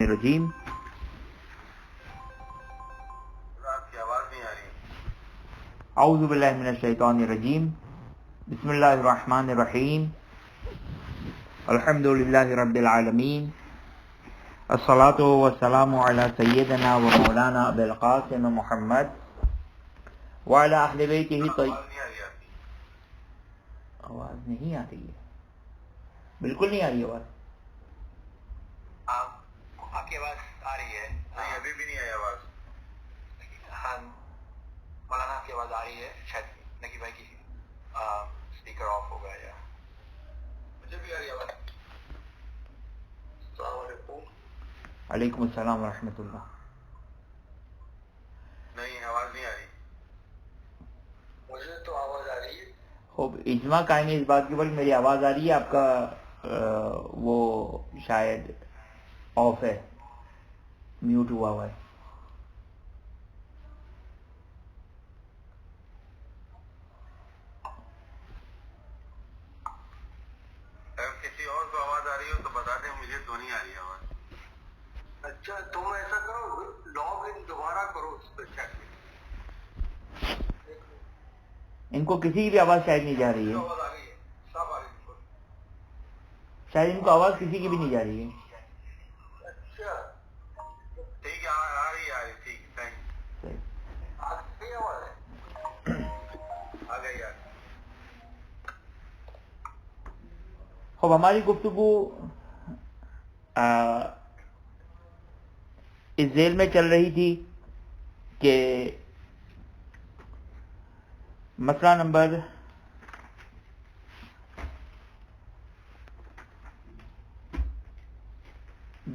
الرجیم آپ کی آواز نہیں آ رہی. اعوذ باللہ من الشیطان الرجیم بسم اللہ الرحمن الرحیم الحمد للہ رب العالمین الصلاۃ والسلام علی سیدنا و مولانا ابی القاسم محمد وعلی اہل بیتہ آواز نہیں آ رہی آپ کی. آواز نہیں آ رہی ہے، بالکل نہیں آ رہی آواز. آپ کی آواز آ رہی ہے؟ نہیں ابھی بھی نہیں آئی آواز. ہاں مولانا آپ کی آواز آ رہی ہے. شاید نقی بھائی کی اسپیکر آف ہو گیا یا مجھے بھی آ رہی آواز. السلام علیکم. علیکم السلام ورحمۃ اللہ. نہیں آواز نہیں آ رہی. مجھے تو آواز آ رہی ہے. خوب اجماع قائم ہے اس بات کے اوپر میری آواز آ رہی ہے. آپ کا وہ شاید آف ہے، میوٹ ہوا ہوا ہے. اگر کسی اور کو آواز آ رہی ہو تو بتا دیں، مجھے تو نہیں آ رہی آواز. اچھا تم ایسا کرو، لاگ ان دوبارہ کرو اس پہ چیک میں. ان کو کسی کی بھی آواز شاید نہیں جا رہی ہے، آواز آ گئی ہے، صاف آ رہی ہے بالکل. شاید ان کو آواز کسی کی بھی نہیں جا رہی ہے. اچھا ٹھیک ہے، آ رہی ہے ٹھیک ہے. تھینک آ گئی آواز ہے. آ گئی. خب ہماری گفتگو اس ذیل میں چل رہی تھی کہ مسئلہ نمبر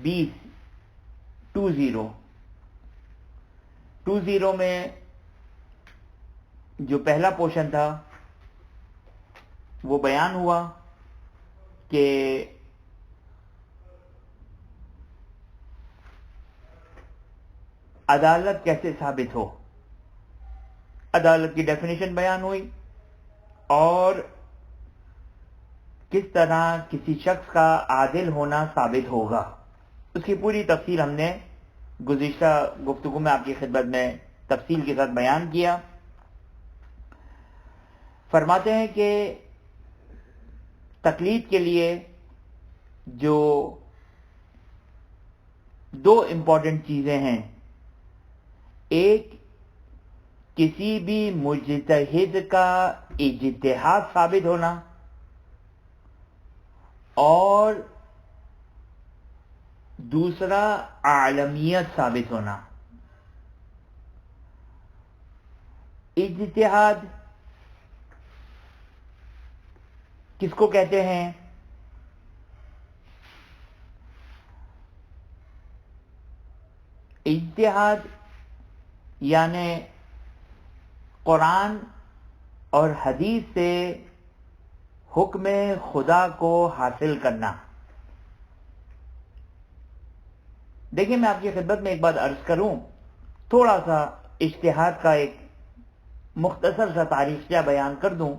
20 میں جو پہلا پورشن تھا وہ بیان ہوا کہ عدالت کیسے ثابت ہو. عدالت کی ڈیفینیشن بیان ہوئی اور کس طرح کسی شخص کا عادل ہونا ثابت ہوگا. اس کی پوری تفصیل ہم نے گزشتہ گفتگو میں آپ کی خدمت میں تفصیل کے ساتھ بیان کیا. فرماتے ہیں کہ تقلید کے لیے جو دو امپورٹنٹ چیزیں ہیں، ایک کسی بھی مجتہد کا اجتہاد ثابت ہونا اور دوسرا عالمیت ثابت ہونا. اجتہاد کس کو کہتے ہیں؟ اجتہاد یعنی قرآن اور حدیث سے حکم خدا کو حاصل کرنا. دیکھیں میں آپ کی خدمت میں ایک بات عرض کروں، تھوڑا سا اجتہاد کا ایک مختصر سا تاریخچہ بیان کر دوں.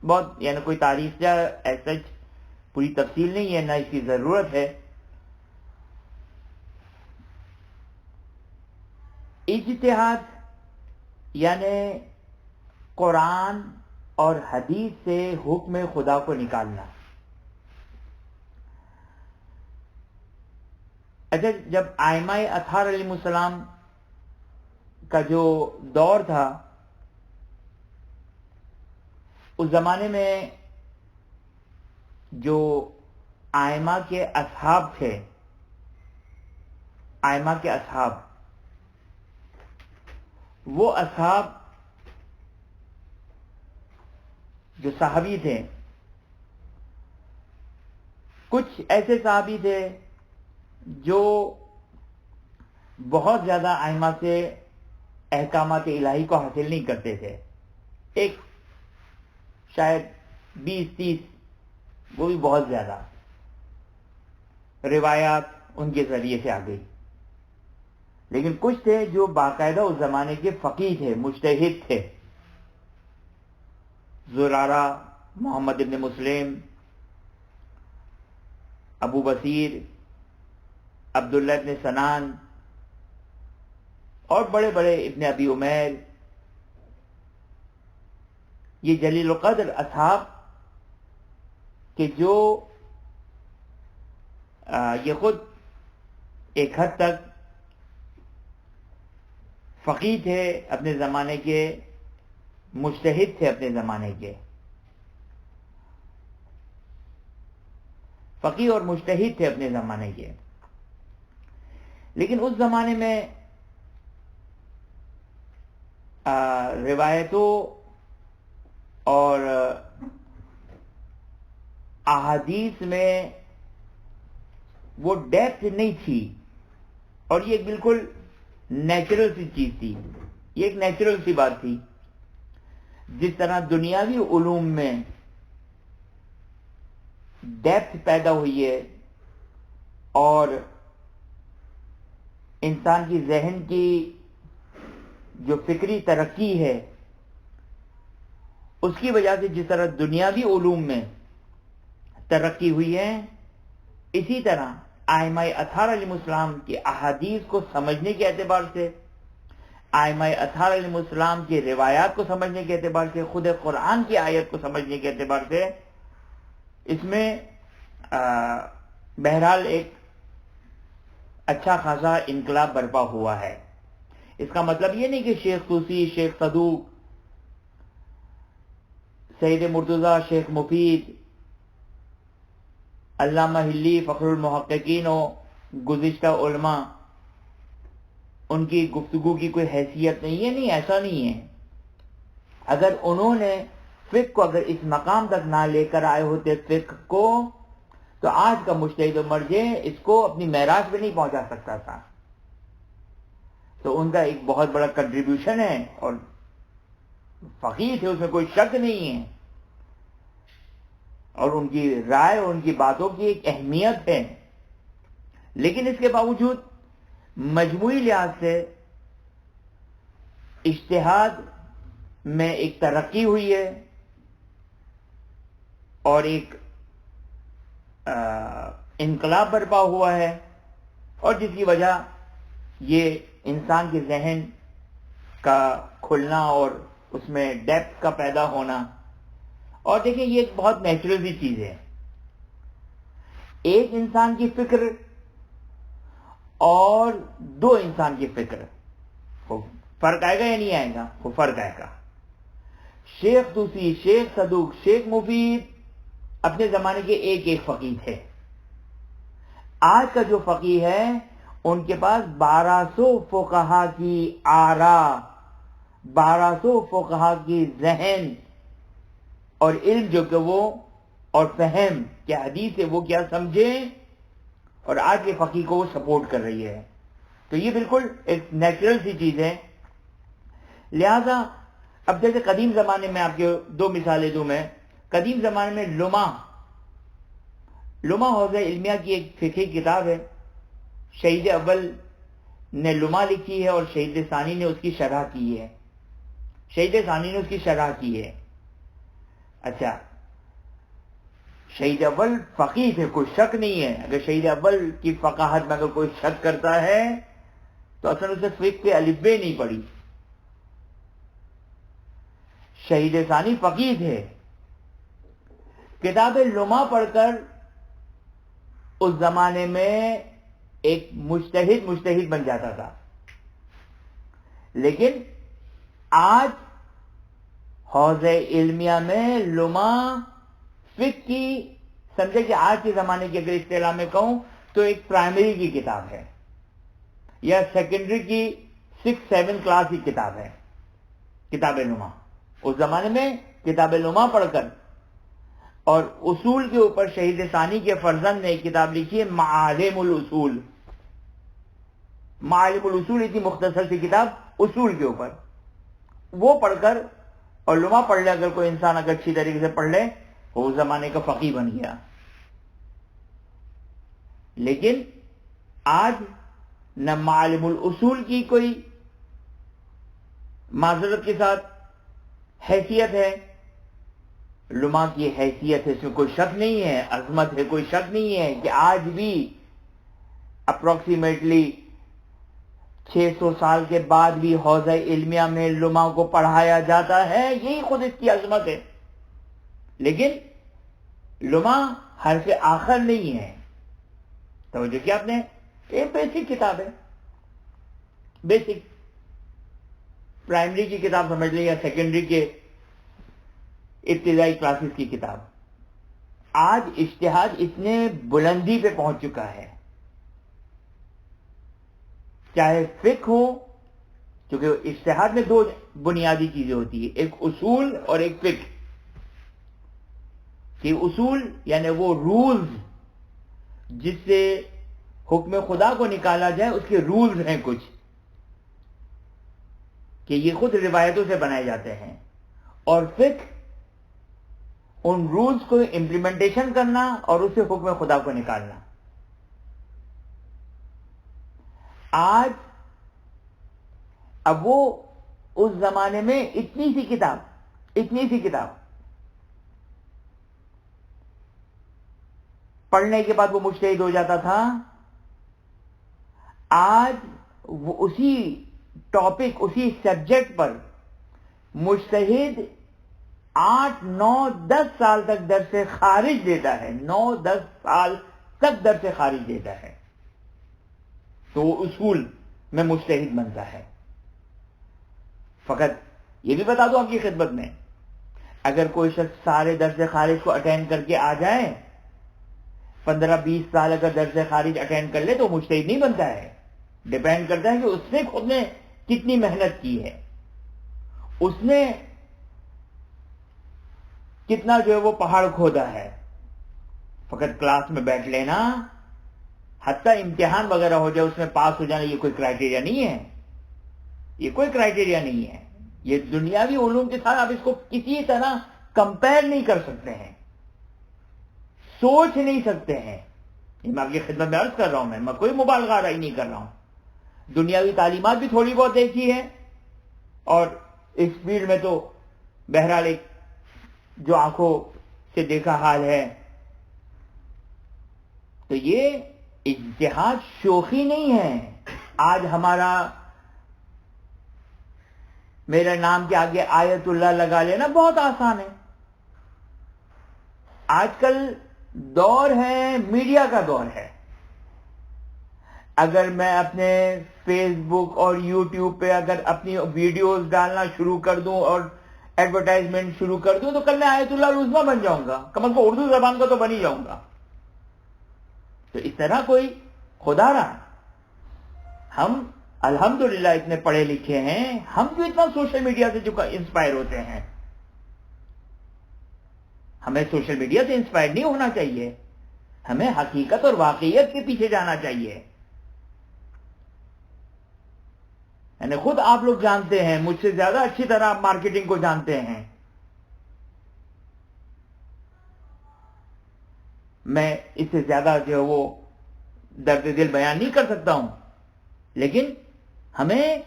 بہت یعنی کوئی تاریخچہ ایسا پوری تفصیل نہیں ہے، نہ اس کی ضرورت ہے. اجتہاد یعنی قرآن اور حدیث سے حکم خدا کو نکالنا. اچھا، جب ائمہ اطہار علیہ السلام کا جو دور تھا، اس زمانے میں جو ائمہ کے اصحاب تھے، ائمہ کے اصحاب، وہ اصحاب جو صحابی تھے، کچھ ایسے صحابی تھے جو بہت زیادہ ائمہ سے احکامات الہی کو حاصل نہیں کرتے تھے. ایک شاید 20-30، وہ بھی بہت زیادہ روایات ان کے ذریعے سے آ گئی. لیکن کچھ تھے جو باقاعدہ اس زمانے کے فقیہ تھے، مجتہد تھے. زرارہ، محمد ابن مسلم، ابو بصیر، عبداللہ ابن سنان اور بڑے بڑے ابن ابی عمیر، یہ جلیل القدر اصحاب کہ جو یہ خود ایک حد تک فقیہ تھے اپنے زمانے کے، مجتہد تھے اپنے زمانے کے، فقیہ اور مجتہد تھے اپنے زمانے کے، لیکن اس زمانے میں روایتوں اور احادیث میں وہ ڈیپتھ نہیں تھی، اور یہ ایک بالکل نیچرل سی چیز تھی، یہ ایک نیچرل سی بات تھی۔ جس طرح دنیاوی علوم میں ڈیپتھ پیدا ہوئی ہے اور انسان کی ذہن کی جو فکری ترقی ہے اس کی وجہ سے جس طرح دنیاوی علوم میں ترقی ہوئی ہے، اسی طرح ائمہ اطہار علیہ السلام کی احادیث کو سمجھنے کے اعتبار سے، ائمہ اطہار علیہ السلام کی روایات کو سمجھنے کے اعتبار سے، خود قرآن کی آیت کو سمجھنے کے اعتبار سے اس میں بہرحال ایک اچھا خاصا انقلاب برپا ہوا ہے۔ اس کا مطلب یہ نہیں کہ شیخ طوسی، شیخ صدوق، سید مرتضیٰ، شیخ مفید، علامہ حلی، فخر المحققین و گزشتہ علماء ان کی گفتگو کی کوئی حیثیت نہیں ہے، نہیں، ایسا نہیں ہے۔ اگر انہوں نے فقہ کو اگر اس مقام تک نہ لے کر آئے ہوتے فقہ کو، تو آج کا مجتہد و مرجع اس کو اپنی معراج پہ نہیں پہنچا سکتا تھا۔ تو ان کا ایک بہت بڑا کنٹریبیوشن ہے، اور فقیہ تھے، اس میں کوئی شک نہیں ہے، اور ان کی رائے اور ان کی باتوں کی ایک اہمیت ہے، لیکن اس کے باوجود مجموعی لحاظ سے اجتہاد میں ایک ترقی ہوئی ہے اور ایک انقلاب برپا ہوا ہے، اور جس کی وجہ یہ انسان کے ذہن کا کھلنا اور اس میں ڈیپتھ کا پیدا ہونا۔ اور دیکھیں یہ ایک بہت نیچرل سی چیز ہے، ایک انسان کی فکر اور دو انسان کی فکر، فرق آئے گا یا نہیں آئے گا؟ وہ فرق آئے گا۔ شیخ طوسی، شیخ صدوق، شیخ مفید اپنے زمانے کے ایک ایک فقیہ تھے۔ آج کا جو فقیہ ہے ان کے پاس 1200 فقہا کی آراء، 1200 فقہا کی ذہن اور علم جو کہ وہ اور فہم کہ حدیث ہے وہ کیا سمجھے، اور آج کے فقیہ کو وہ سپورٹ کر رہی ہے۔ تو یہ بالکل ایک نیچرل سی چیز ہے۔ لہذا اب جیسے قدیم زمانے میں آپ کے دو مثالیں دوں میں، قدیم زمانے میں لمع حوزہ علمیہ کی ایک فقہی کتاب ہے، شہید اول نے لمع لکھی ہے اور شہید ثانی نے اس کی شرح کی ہے، شہید ثانی نے اس کی شرح کی ہے۔ اچھا، شہید اول فقیہ تھے، کوئی شک نہیں ہے، اگر شہید اول کی فقاہت میں اگر کوئی شک کرتا ہے تو اصل اسے فقہ کے الف بے نہیں پڑھی۔ شہید ثانی فقیہ تھے، کتاب لمع پڑھ کر اس زمانے میں ایک مجتہد بن جاتا تھا، لیکن آج حوزہ علمیہ میں لمع فقہ کی، سمجھے کہ آج کے زمانے کی اگر اصطلاح میں کہوں تو ایک پرائمری کی کتاب ہے یا سیکنڈری کی 6-7 کلاس کی کتاب ہے کتاب لمع۔ اس زمانے میں کتاب لمع پڑھ کر، اور اصول کے اوپر شہید ثانی کے فرزند نے ایک کتاب لکھی ہے معالم الاصول۔ معالم الاصول اتنی مختصر سی کتاب اصول کے اوپر، وہ پڑھ کر اور لمع پڑھ لے اگر کوئی انسان اگر اچھی طریقے سے پڑھ لے وہ اس زمانے کا فقیہ بن گیا۔ لیکن آج نہ معالم الاصول کی کوئی معذرت کے ساتھ حیثیت ہے، لمع کی حیثیت ہے، اس میں کوئی شک نہیں ہے، عظمت ہے، کوئی شک نہیں ہے کہ آج بھی اپروکسیمیٹلی 600 سال کے بعد بھی حوزہ علمیہ میں علماء کو پڑھایا جاتا ہے. یہی خود اس کی عظمت ہے. لیکن لمع حرف آخر نہیں ہے. توجہ کیا آپ نے؟ ایک بیسک کتاب ہے, بیسک پرائمری کی کتاب سمجھ لیں یا سیکنڈری کے ابتدائی کلاسز کی کتاب. آج اجتہاد اتنے بلندی پہ پہنچ چکا ہے, چاہے فقہ ہو, کیونکہ اجتہاد میں دو بنیادی چیزیں ہوتی ہیں, ایک اصول اور ایک فقہ. کہ اصول یعنی وہ رولز جس سے حکم خدا کو نکالا جائے, اس کے رولز ہیں کچھ کہ یہ خود روایتوں سے بنائے جاتے ہیں, اور فقہ ان رولز کو امپلیمنٹیشن کرنا اور اس سے حکم خدا کو نکالنا. آج اب وہ اس زمانے میں اتنی سی کتاب پڑھنے کے بعد وہ مجتہد ہو جاتا تھا. آج وہ اسی ٹاپک, اسی سبجیکٹ پر مجتہد 8, 9, 10 سال تک درس خارج دیتا ہے. 9-10 سال تک درس خارج دیتا ہے, تو وہ اصول میں مجتہد بنتا ہے. فقط یہ بھی بتا دوں آپ کی خدمت میں, اگر کوئی شخص سارے درس خارج کو اٹینڈ کر کے آ جائے, 15-20 سال اگر درس خارج اٹینڈ کر لے تو مجتہد نہیں بنتا ہے. ڈیپینڈ کرتا ہے کہ اس نے خود نے کتنی محنت کی ہے, اس نے کتنا جو ہے وہ پہاڑ کھودا ہے. فقط کلاس میں بیٹھ لینا, حتیٰ امتحان وغیرہ ہو جائے اس میں پاس ہو جانا, یہ کوئی کرائٹیریا نہیں ہے. یہ کوئی کرائٹیریا نہیں ہے. یہ دنیاوی علوم کے ساتھ آپ اس کو کسی طرح کمپیر نہیں کر سکتے ہیں, سوچ نہیں سکتے ہیں. یہ میں آپ کی خدمت میں عرض کر رہا ہوں, میں کوئی مبالغہ رائے نہیں کر رہا ہوں. دنیاوی تعلیمات بھی تھوڑی بہت دیکھی ہے, اور اس فیلڈ میں تو بہرحال ایک جو آنکھوں سے دیکھا حال ہے. تو یہ اجتہاد شوخی نہیں ہے. آج میرا نام کے آگے آیت اللہ لگا لینا بہت آسان ہے. آج کل دور ہے, میڈیا کا دور ہے. اگر میں اپنے فیس بک اور یوٹیوب پہ اگر اپنی ویڈیوز ڈالنا شروع کر دوں اور ایڈورٹائزمنٹ شروع کر دوں, تو کل میں آیت اللہ العظمیٰ بن جاؤں گا, کم از کم اردو زبان کا تو بن ہی جاؤں گا. تو اس طرح کوئی خدا رہا, ہم الحمدللہ اتنے پڑھے لکھے ہیں, ہم جو اتنا سوشل میڈیا سے انسپائر ہوتے ہیں. ہمیں سوشل میڈیا سے انسپائر نہیں ہونا چاہیے, ہمیں حقیقت اور واقعیت کے پیچھے جانا چاہیے. یعنی خود آپ لوگ جانتے ہیں, مجھ سے زیادہ اچھی طرح آپ مارکیٹنگ کو جانتے ہیں. میں اس سے زیادہ جو ہے وہ درد دل بیان نہیں کر سکتا ہوں, لیکن ہمیں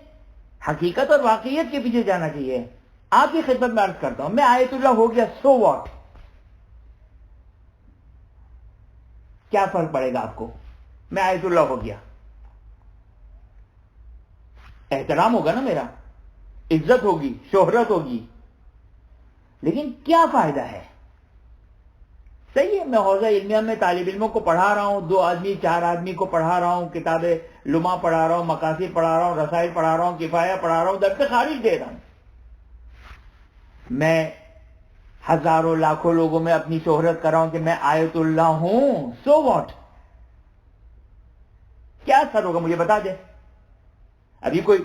حقیقت اور واقعیت کے پیچھے جانا چاہیے. آپ کی خدمت میں عرض کرتا ہوں, میں آیت اللہ ہو گیا, سو واٹ, کیا فرق پڑے گا آپ کو؟ میں آیت اللہ ہو گیا, احترام ہوگا نا میرا, عزت ہوگی, شہرت ہوگی, لیکن کیا فائدہ ہے؟ صحیح ہے, میں حوزہ علمیہ میں طالب علموں کو پڑھا رہا ہوں, 2 آدمی 4 آدمی کو پڑھا رہا ہوں, کتابیں لمع پڑھا رہا ہوں, مقاصد پڑھا رہا ہوں, رسائل پڑھا رہا ہوں, کفایہ پڑھا رہا ہوں, درس خارج دے رہا ہوں. میں ہزاروں لاکھوں لوگوں میں اپنی شہرت کر رہا ہوں کہ میں آیت اللہ ہوں, سو واٹ, کیا اثر ہوگا مجھے بتا دیں. ابھی کوئی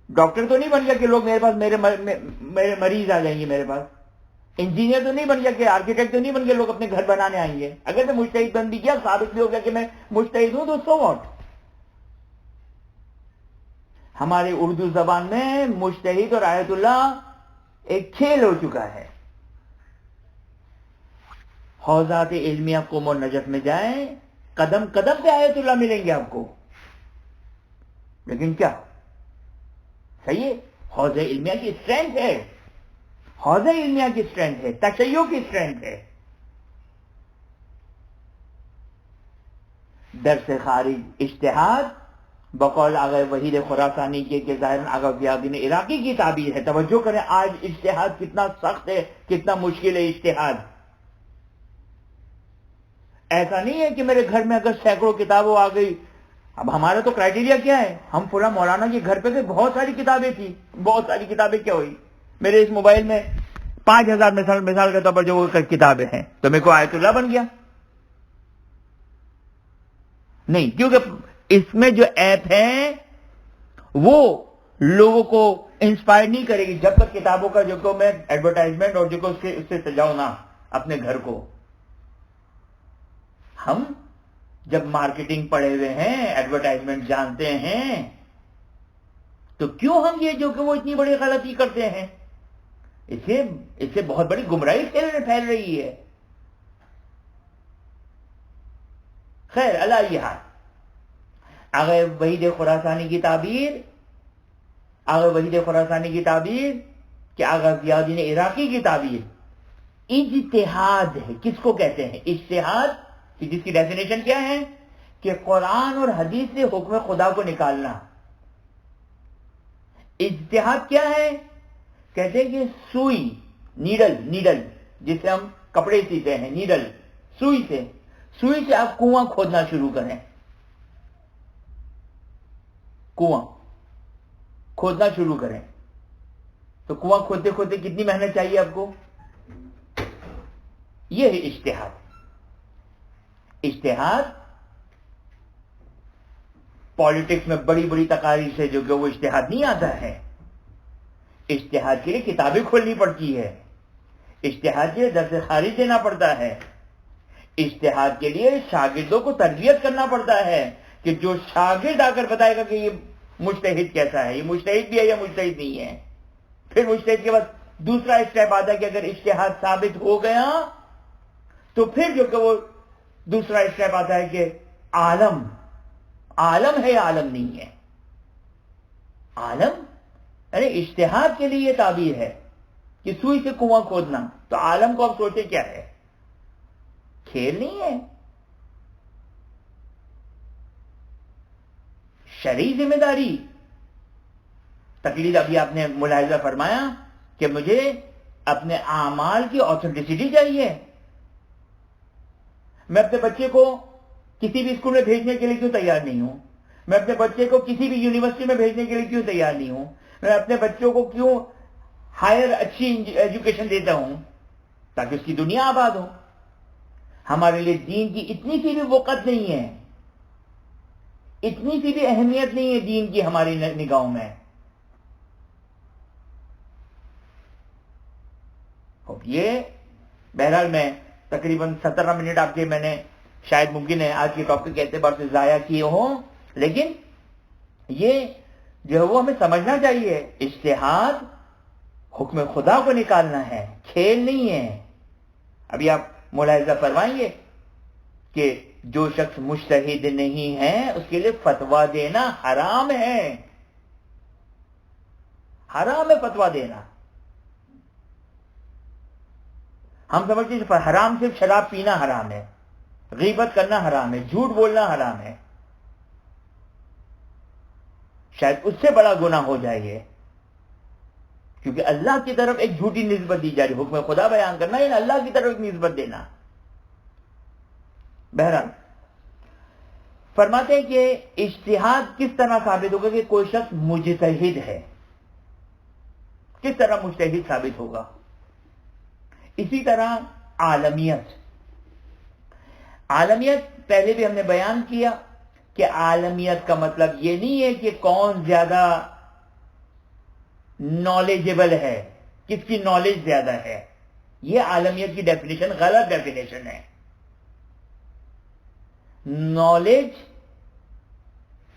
ڈاکٹر تو نہیں بن گیا کہ لوگ میرے پاس میرے مریض آ جائیں گے میرے پاس. انجینئر تو نہیں بن گیا کہ آرکیٹیکٹ تو نہیں بن گیا لوگ اپنے گھر بنانے آئیں گے. اگر میں مجتہد بن بھی کیا, ثابت بھی ہو گیا کہ میں مجتہد ہوں, تو سو واٹ. ہمارے اردو زبان میں مجتہد اور آیت اللہ ایک کھیل ہو چکا ہے. حوزات علمیہ قوم و نجف میں جائیں, قدم قدم پہ آیت اللہ ملیں گے آپ کو, لیکن کیا صحیح ہے, حوزہ علمیہ کی اسٹرینتھ ہے, حوزہ علمیہ کی اسٹرینتھ ہے, تشیع کی اسٹرینتھ ہے. درس خارج اجتہاد بقول آغا وحید خراسانی کے کہ ظاہراً آغا ضیاء الدین عراقی کی تعبیر ہے. توجہ کریں آج اجتہاد کتنا سخت ہے, کتنا مشکل ہے اجتہاد. ایسا نہیں ہے کہ میرے گھر میں اگر سینکڑوں کتابوں آ گئی, اب ہمارا تو کرائٹیریا کیا ہے, ہم فلاں مولانا کے گھر پہ گئے بہت ساری کتابیں تھی, بہت ساری کتابیں کیا ہوئی, میرے اس موبائل میں 5000 مثال کے طور پر جو کتابیں ہیں, تو میرے کو آیت اللہ بن گیا نہیں, کیونکہ اس میں جو ایپ ہے وہ لوگوں کو انسپائر نہیں کرے گی جب تک کتابوں کا جو کو میں ایڈورٹائزمنٹ اور جو کو اس سے سجاؤں نا اپنے گھر کو. ہم جب مارکیٹنگ پڑھے ہوئے ہیں, ایڈورٹائزمنٹ جانتے ہیں, تو کیوں ہم یہ جو کہ وہ اتنی بڑی غلطی کرتے ہیں؟ اس سے بہت بڑی گمراہی پھیل رہی ہے. خیر اللہ یہ حال. آغا وحید خراسانی کی تعبیر کہ آغا ضیاء الدین عراقی کی تعبیر اجتہاد ہے. کس کو کہتے ہیں اجتہاد؟ جس کی ڈیفینیشن کیا ہے کہ قرآن اور حدیث سے حکم خدا کو نکالنا. اجتہاد کیا ہے؟ کہتے ہیں کہ سوئی, نیڈل جس سے ہم کپڑے سیتے ہیں, نیڈل, سوئی سے آپ کنواں کھودنا شروع کریں. کنواں کھودنا شروع کریں تو کنواں کھودتے کھودتے کتنی محنت چاہیے آپ کو؟ یہ ہے اجتہاد. پالیٹکس میں بڑی بڑی تقاریر سے جو کہ وہ اجتہاد نہیں آتا ہے. اجتہاد کے لیے کتابیں کھولنی پڑتی ہے, اجتہاد کے لیے درس خارج دینا پڑتا ہے, اجتہاد کے لیے شاگردوں کو تربیت کرنا پڑتا ہے کہ جو شاگرد آ کر بتائے گا کہ یہ مجتہد کیسا ہے, یہ مجتہد بھی ہے یا مجتہد نہیں ہے. پھر مجتہد کے بعد دوسرا اسٹیپ آتا ہے کہ اگر اجتہاد ثابت ہو گیا تو پھر جو کہ وہ دوسرا اسٹیپ آتا ہے کہ عالم ہے یا عالم نہیں ہے. عالم یعنی اجتہاد کے لیے یہ تعبیر ہے کہ سوئی سے کنواں کھودنا, تو عالم کو اب سوچے کیا ہے, کھیل نہیں ہے, شرعی ذمہ داری. تقریر ابھی آپ نے ملاحظہ فرمایا کہ مجھے اپنے اعمال کی آتھینٹسٹی چاہیے. میں اپنے بچے کو کسی بھی اسکول میں بھیجنے کے لیے کیوں تیار نہیں ہوں, میں اپنے بچے کو کسی بھی یونیورسٹی میں بھیجنے کے لیے کیوں تیار نہیں ہوں, میں اپنے بچوں کو کیوں ہائر اچھی ایجوکیشن دیتا ہوں تاکہ اس کی دنیا آباد ہو. ہمارے لیے دین کی اتنی سی بھی وقت نہیں ہے, اتنی سی بھی اہمیت نہیں ہے دین کی ہماری نگاہوں میں. یہ بہرحال میں تقریباً 17 منٹ آپ کے میں نے شاید ممکن ہے آج کے ٹاپک کے اعتبار سے ضائع کیے ہوں, لیکن یہ جو ہے وہ ہمیں سمجھنا چاہیے. اجتہاد حکم خدا کو نکالنا ہے, کھیل نہیں ہے. ابھی آپ ملاحظہ فرمائیں گے کہ جو شخص مجتہد نہیں ہے اس کے لیے فتویٰ دینا حرام ہے. حرام ہے فتویٰ دینا. ہم سمجھتے ہیں حرام صرف شراب پینا حرام ہے, غیبت کرنا حرام ہے, جھوٹ بولنا حرام ہے. شاید اس سے بڑا گناہ ہو جائے گا, کیونکہ اللہ کی طرف ایک جھوٹی نسبت دی جا رہی. حکم خدا بیان کرنا ہے اللہ کی طرف ایک نسبت دینا. بہرحال فرماتے ہیں کہ اجتہاد کس طرح ثابت ہوگا کہ کوئی شخص مجتہد ہے, کس طرح مجتہد ثابت ہوگا. اسی طرح عالمیت پہلے بھی ہم نے بیان کیا کہ عالمیت کا مطلب یہ نہیں ہے کہ کون زیادہ نالجبل ہے, کس کی نالج زیادہ ہے. یہ عالمیت کی ڈیفینیشن غلط ڈیفینیشن ہے. نالج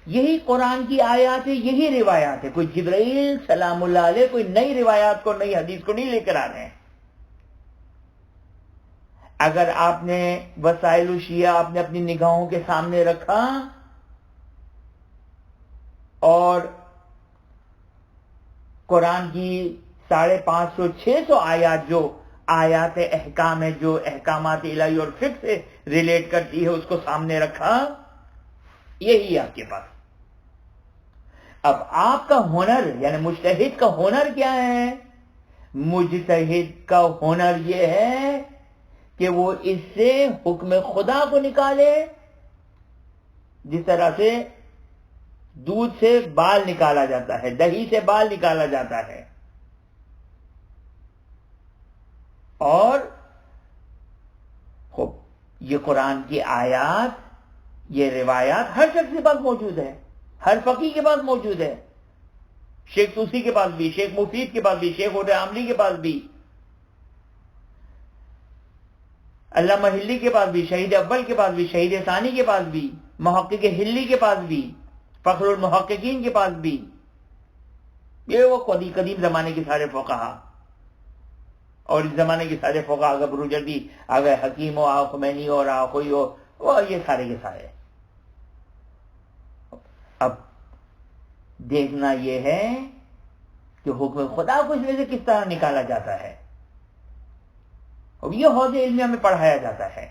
یہی قرآن کی آیات ہے, یہی روایات ہے. کوئی جبرائیل سلام اللہ علیہ کوئی نئی روایات کو, نئی حدیث کو نہیں لے کر آ رہے ہیں. اگر آپ نے وسائل الشیعہ آپ نے اپنی نگاہوں کے سامنے رکھا اور قرآن کی 550-600 آیات جو آیات احکام ہے, جو احکامات الہی اور فقہ سے ریلیٹ کرتی ہے, اس کو سامنے رکھا یہی آپ کے پاس. اب آپ کا ہنر یعنی مجتہد کا ہنر کیا ہے؟ مجتہد کا ہنر یہ ہے کہ وہ اس سے حکم خدا کو نکالے، جس طرح سے دودھ سے بال نکالا جاتا ہے، دہی سے بال نکالا جاتا ہے. اور خوب یہ قرآن کی آیات، یہ روایات ہر شخص کے پاس موجود ہے، ہر فقیہ کے پاس موجود ہے، شیخ توسی کے پاس بھی، شیخ مفید کے پاس بھی، شیخ عود عاملی کے پاس بھی، علامہ ہلی کے پاس بھی، شہید اول کے پاس بھی، شہید ثانی کے پاس بھی، محقق ہلی کے پاس بھی، فخر المحققین کے پاس بھی. یہ وہ قدیم زمانے کے سارے فقہا، اور اس زمانے کے سارے فقہا، اگر بروجردی، اگر حکیم ہو، خمینی ہو، راہوی ہو، وہ یہ سارے کے سارے. اب دیکھنا یہ ہے کہ حکم خدا کو اس میں سے کس طرح نکالا جاتا ہے، اور یہ حوض علمیہ میں پڑھایا جاتا ہے.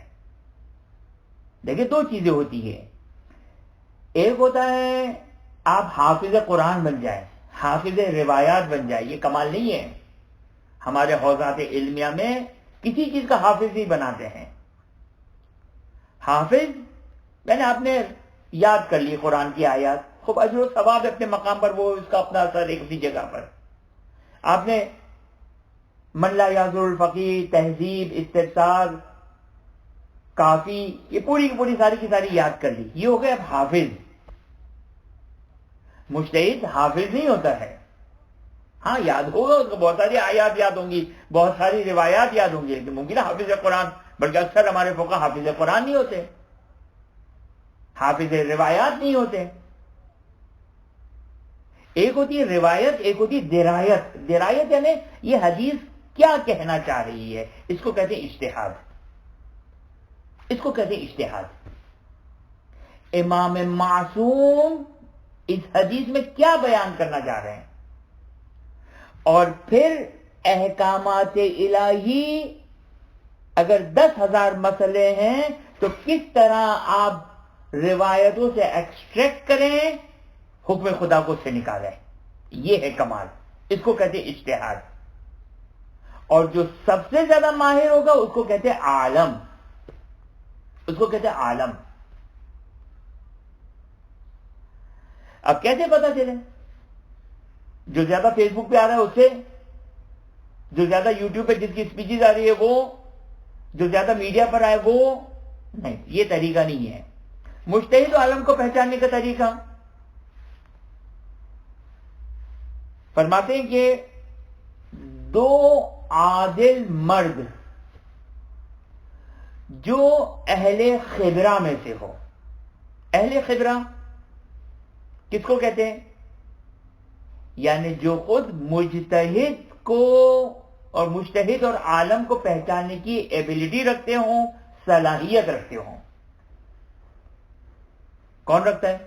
دیکھیں دو چیزیں ہوتی ہیں، ایک ہوتا ہے آپ حافظ قرآن بن جائیں، حافظ روایات بن جائیں. یہ کمال نہیں ہے. ہمارے حوضات علمیہ میں کسی چیز کا حافظ نہیں بناتے ہیں. حافظ یعنی آپ نے یاد کر لی قرآن کی آیات، خوب اجر و ثواب اپنے مقام پر، وہ اس کا اپنا اثر ایک اپنی جگہ پر. آپ نے من لا یحضر الفقیہ، تہذیب، استفسار، کافی، یہ پوری کی پوری ساری کی ساری یاد کر لی. یہ ہو گئے اب حافظ. مجتہد حافظ نہیں ہوتا ہے. ہاں یاد ہوگا اس کو، بہت ساری آیات یاد ہوں گی، بہت ساری روایات یاد ہوں گی، لیکن ممکن ہے حافظ قرآن، بلکہ اکثر ہمارے فقہا حافظ قرآن نہیں ہوتے، حافظ روایات نہیں ہوتے. ایک ہوتی ہے روایت، ایک ہوتی ہے درایت. درایت یعنی یہ حدیث کیا کہنا چاہ رہی ہے، اس کو کہتے ہیں اجتہاد. اس کو کہتے ہیں اجتہاد. امام معصوم اس حدیث میں کیا بیان کرنا چاہ رہے ہیں، اور پھر احکامات الہی اگر 10,000 مسئلے ہیں تو کس طرح آپ روایتوں سے ایکسٹریکٹ کریں، حکم خدا کو اس سے نکالیں. یہ ہے کمال. اس کو کہتے ہیں اجتہاد. اور جو سب سے زیادہ ماہر ہوگا اس کو کہتے ہیں عالم. اس کو کہتے ہیں عالم. اب کیسے پتا چلے؟ جو زیادہ فیس بک پہ آ رہا ہے اس سے، جو زیادہ یوٹیوب پہ جس کی اسپیچز آ رہی ہے وہ، جو زیادہ میڈیا پر آئے وہ نہیں. یہ طریقہ نہیں ہے. مجتہد و عالم کو پہچاننے کا طریقہ فرماتے ہیں کہ دو عادل مرد جو اہل خبرہ میں سے ہو. اہل خبرہ کس کو کہتے ہیں؟ یعنی جو خود مجتہد کو اور مجتہد اور عالم کو پہچاننے کی ایبلٹی رکھتے ہوں، صلاحیت رکھتے ہوں. کون رکھتا ہے؟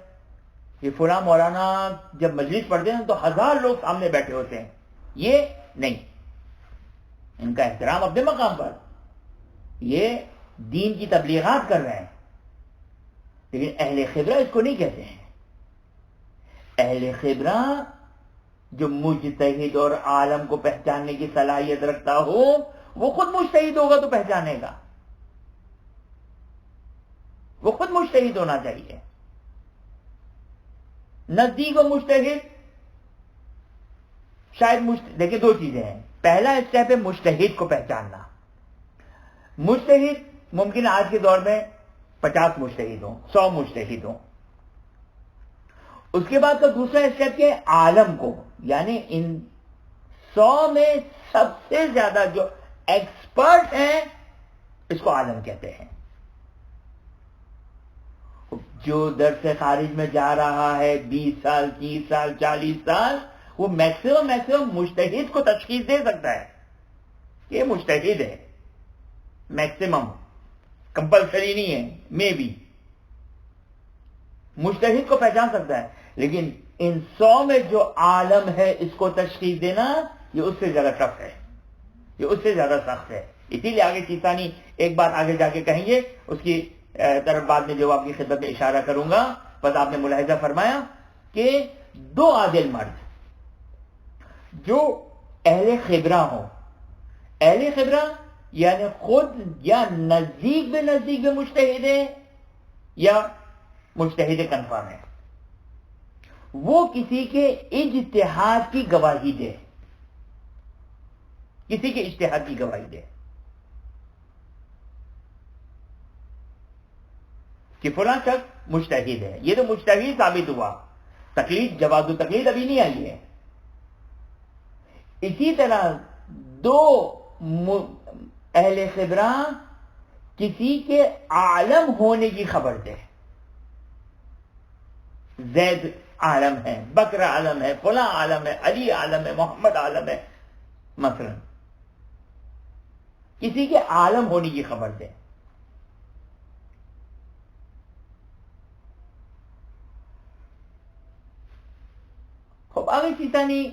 یہ فلاں مولانا جب مجلس پڑھتے ہیں تو 1000 لوگ سامنے بیٹھے ہوتے ہیں. یہ نہیں. ان کا احترام اپنے مقام پر، یہ دین کی تبلیغات کر رہے ہیں، لیکن اہل خبرہ اس کو نہیں کہتے ہیں. اہل خبرہ جو مجتہد اور عالم کو پہچاننے کی صلاحیت رکھتا ہو، وہ خود مجتہد ہوگا تو پہچانے گا. وہ خود مجتہد ہونا چاہیے. نزدیک و مجتہد شاید دیکھیں دو چیزیں ہیں. پہلا اسٹیپ ہے مجتہد کو پہچاننا. مجتہد ممکن ہے آج کے دور میں 50 مجتہد ہوں، 100 مجتہد ہوں. اس کے بعد کا دوسرا اسٹیپ کیا ہے؟ عالم کو، یعنی ان 100 میں سب سے زیادہ جو ایکسپرٹ ہیں اس کو عالم کہتے ہیں. جو درس خارج میں جا رہا ہے 20 سال، 30 سال، 40 سال، وہ میکسیمم مجتہد کو تشخیص دے سکتا ہے کہ یہ مجتہد ہے. میکسیمم، کمپلسری نہیں ہے، میں بھی مجتہد کو پہچان سکتا ہے. لیکن ان 100 میں جو عالم ہے اس کو تشخیص دینا، یہ اس سے زیادہ ٹف ہے، یہ اس سے زیادہ سخت ہے. اسی لیے آگے چیستانی ایک بات آگے جا کے کہیں گے، اس کی طرف بعد میں جو آپ کی خدمت میں اشارہ کروں گا. بس آپ نے ملاحظہ فرمایا کہ دو عادل مرد جو اہل خبرہ ہوں، اہل خبرہ یعنی خود یا نزدیک میں مجتہد ہے یا مجتہد کنفرم ہے، وہ کسی کے اجتہاد کی گواہی دے، کسی کے اجتہاد کی گواہی دے کہ فلاں شخص مجتہد ہے، یہ تو مجتہد ثابت ہوا، تقلید جواز و تقلید ابھی نہیں آئی ہے۔ اسی طرح دو اہل خبرہ کسی کے عالم ہونے کی خبر دے، زید عالم ہے، بکر عالم ہے، فلاں عالم ہے، علی عالم ہے، محمد عالم ہے، مثلا کسی کے عالم ہونے کی خبر دے۔ خب آگے سیستانی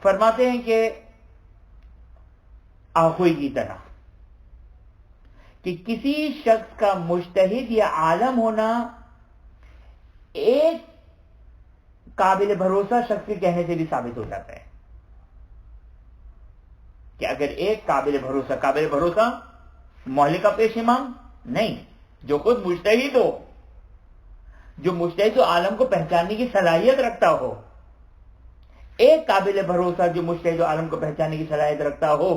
فرماتے ہیں کہ آخوئی کی طرح کہ کسی شخص کا مجتہد یا عالم ہونا ایک قابل بھروسہ شخص کے کہنے سے بھی ثابت ہو جاتا ہے کہ اگر ایک قابل بھروسہ مہلکہ پیش امام نہیں، جو خود مجتہد ہو، جو مجتہد و عالم کو پہچاننے کی صلاحیت رکھتا ہو، ایک قابل بھروسہ جو مجتہد و عالم کو پہچاننے کی صلاحیت رکھتا ہو،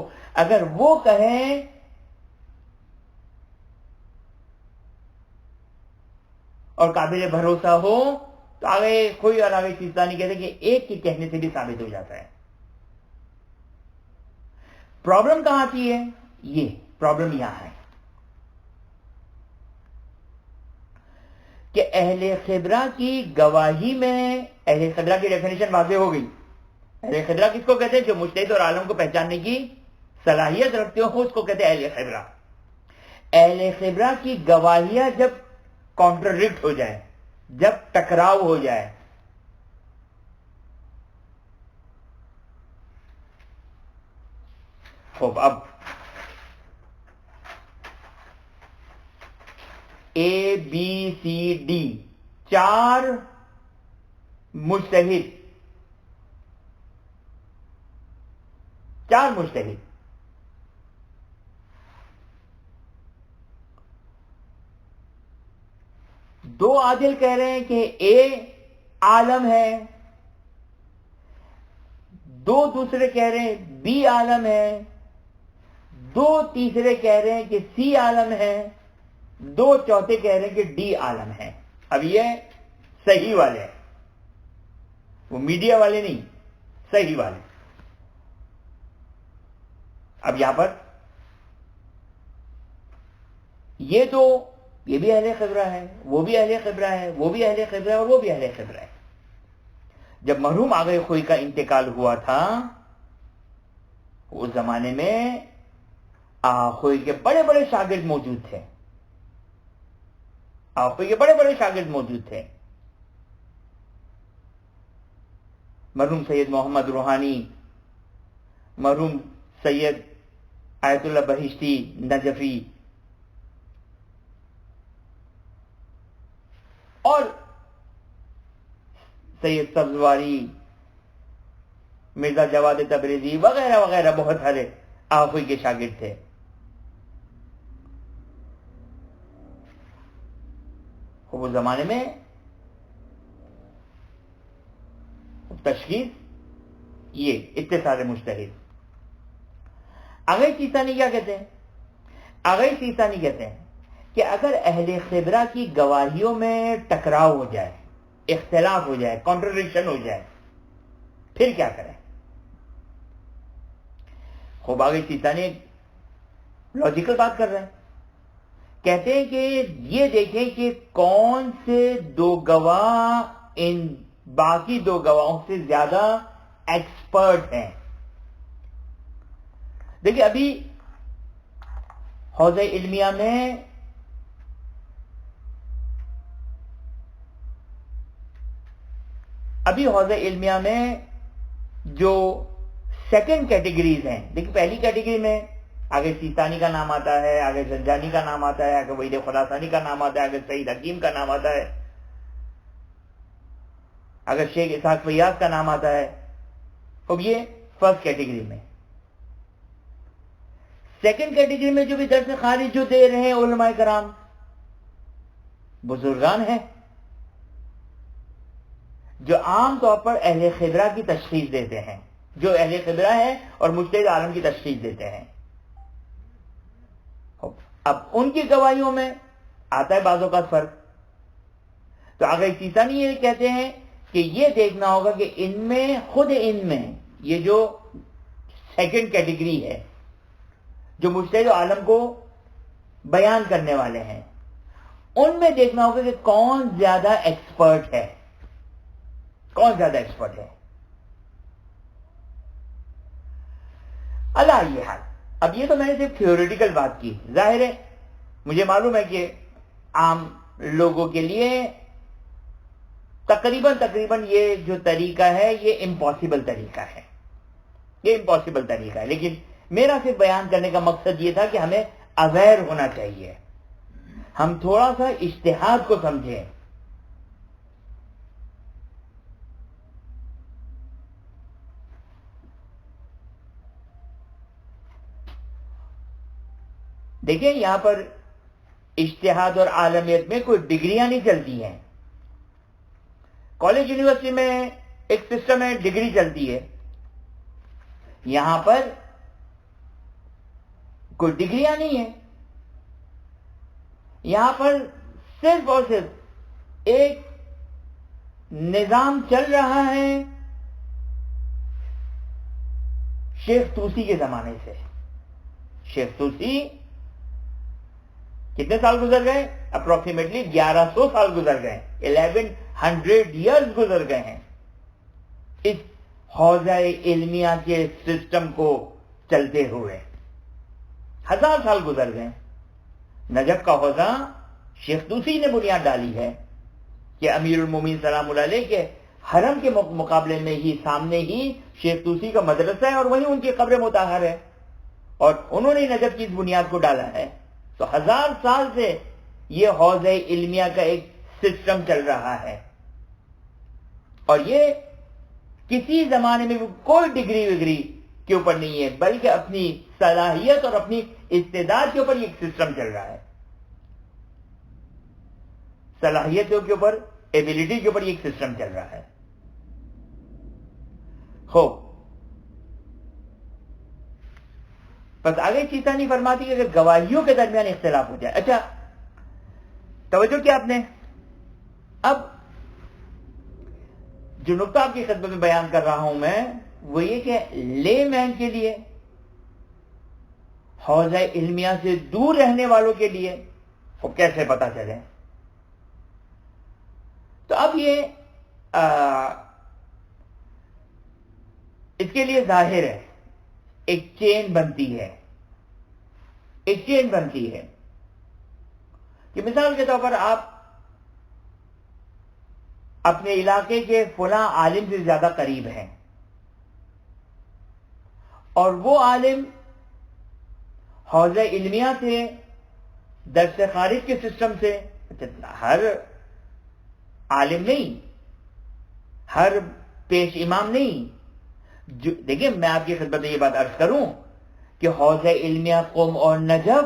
اگر وہ کہیں اور قابل بھروسہ ہو تو آگے کوئی اور آگے سیستانی کہتے کہ ایک کے کہنے سے بھی ثابت ہو جاتا ہے۔ پرابلم کہاں آتی ہے؟ یہ پرابلم یہاں ہے کہ اہل خبرہ کی گواہی میں، اہل خبرہ کی ڈیفینیشن واضح ہو گئی۔ اہل خبرہ کس کو کہتے ہیں؟ جو مجتہد اور عالم کو پہچاننے کی صلاحیت رکھتے ہو، اس کو کہتے ہیں اہل خبرہ۔ اہل خبرہ کی گواہیاں جب کانٹرڈکٹ ہو جائے، جب ٹکراؤ ہو جائے، خوب اب اے بی سی ڈی چار مجتہد دو عادل کہہ رہے ہیں کہ اے عالم ہے، دو دوسرے کہہ رہے ہیں بی عالم ہے، دو تیسرے کہہ رہے ہیں کہ سی عالم ہے، دو چوتھے کہہ رہے ہیں کہ ڈی عالم ہے۔ اب یہ صحیح والے ہیں، وہ میڈیا والے نہیں، صحیح والے۔ اب یہاں پر یہ بھی اہل خبرہ ہے، وہ بھی اہل خبرہ ہے، وہ بھی اہل خبرہ ہے، اور وہ بھی اہل خبرہ ہے۔ جب مرحوم آغا خوئی کا انتقال ہوا تھا، اس زمانے میں آغا خوئی کے بڑے بڑے شاگرد موجود تھے، آغا خوئی کے بڑے بڑے شاگرد موجود تھے۔ مرحوم سید محمد روحانی، مرحوم سید آیت اللہ بہشتی نجفی، اور سید سبزواری، مرزا جواد تبریزی وغیرہ وغیرہ بہت سارے آغا خوئی کے شاگرد تھے۔ وہ زمانے میں تشخیص یہ اتصال مجتہد۔ آغا سیستانی کیا کہتے ہیں؟ آغا سیستانی کہتے ہیں کہ اگر اہل خبرہ کی گواہیوں میں ٹکراؤ ہو جائے، اختلاف ہو جائے، کانٹرڈکشن ہو جائے، پھر کیا کریں؟ خوب آغا سیستانی لاجیکل بات کر رہے ہیں، کہتے ہیں کہ یہ دیکھیں کہ کون سے دو گواہ ان باقی دو گواہوں سے زیادہ ایکسپرٹ ہیں۔ دیکھیں ابھی حوزہ علمیہ میں جو سیکنڈ کیٹیگریز ہیں، دیکھیں پہلی کیٹیگری میں آگے سیستانی کا نام آتا ہے, آگے زنجانی کا نام آتا ہے, آگے وحید خراسانی کا نام آتا ہے, آگے سعید حکیم کا نام آتا ہے, آگے شیخ اسحاق فیاض کا نام آتا ہے. اب یہ فرسٹ کیٹیگری میں. سیکنڈ کیٹیگری میں جو بھی درس خارج جو دے رہے ہیں علماء کرام, بزرگان ہیں جو عام طور پر اہل خبرہ کی تشخیص دیتے ہیں, جو اہل خبرہ ہیں اور مجتہد عالم کی تشخیص دیتے ہیں. اب ان کی گواہیوں میں آتا ہے بعضوں کا فرق. تو آگے سیستانی یہ کہتے ہیں کہ یہ دیکھنا ہوگا کہ ان میں, خود ان میں, یہ جو سیکنڈ کیٹیگری ہے جو مجتہد عالم کو بیان کرنے والے ہیں, ان میں دیکھنا ہوگا کہ کون زیادہ ایکسپرٹ ہے, کون زیادہ ایکسپرٹ ہے. اللہ یہ حال. اب یہ تو میں نے صرف تھیوریٹیکل بات کی. ظاہر ہے مجھے معلوم ہے کہ عام لوگوں کے لیے تقریباً یہ جو طریقہ ہے یہ امپاسبل طریقہ ہے, یہ امپاسبل طریقہ ہے. لیکن میرا صرف بیان کرنے کا مقصد یہ تھا کہ ہمیں اویئر ہونا چاہیے, ہم تھوڑا سا اجتہاد کو سمجھیں. دیکھیں یہاں پر اجتہاد اور عالمیت میں کوئی ڈگریاں نہیں چلتی ہیں. کالج یونیورسٹی میں ایک سسٹم ہے, ڈگری چلتی ہے. یہاں پر کوئی ڈگریاں نہیں ہے. یہاں پر صرف اور صرف ایک نظام چل رہا ہے شیخ طوسی کے زمانے سے. شیخ طوسی کتنے سال گزر گئے؟ اپروکسیمیٹلی 1100 سال گزر گئے, 1100 ایئرز گزر گئے ہیں اس حوزہ علمیہ کے سسٹم کو چلتے ہوئے. 1000 سال گزر گئے. نجف کا حوزہ شیخ طوسی نے بنیاد ڈالی ہے کہ امیر المومنین سلام اللہ علیہ کے حرم کے مقابلے میں ہی سامنے ہی شیخ طوسی کا مدرسہ ہے اور وہیں ان کی قبر مطہر ہے, اور انہوں نے نجف کی اس بنیاد کو ڈالا ہے. تو 1000 سال سے یہ حوزہ علمیہ کا ایک سسٹم چل رہا ہے, اور یہ کسی زمانے میں کوئی ڈگری وگری کے اوپر نہیں ہے, بلکہ اپنی صلاحیت اور اپنی استعداد کے اوپر یہ ایک سسٹم چل رہا ہے. صلاحیتوں کے اوپر, ایبیلٹی کے اوپر یہ ایک سسٹم چل رہا ہے. بس آگے سیستانی فرماتی کہ اگر گواہیوں کے درمیان اختلاف ہو جائے. اچھا توجہ کیا آپ نے؟ اب جو نقطہ آپ کی خدمت میں بیان کر رہا ہوں میں وہ یہ کہ لے مین کے لیے, حوزہ علمیہ سے دور رہنے والوں کے لیے وہ کیسے پتا چلے. تو اب یہ اس کے لیے ظاہر ہے ایک چین بنتی ہے, ایک چین بنتی ہے کہ مثال کے طور پر آپ اپنے علاقے کے فلاں عالم سے زیادہ قریب ہیں, اور وہ عالم حوزہ علمیہ سے, درس خارج کے سسٹم سے, ہر عالم نہیں, ہر پیش امام نہیں. دیکھیں میں آپ کی خدمت میں یہ بات عرض کروں کہ حوزہ علمیہ قم اور نجف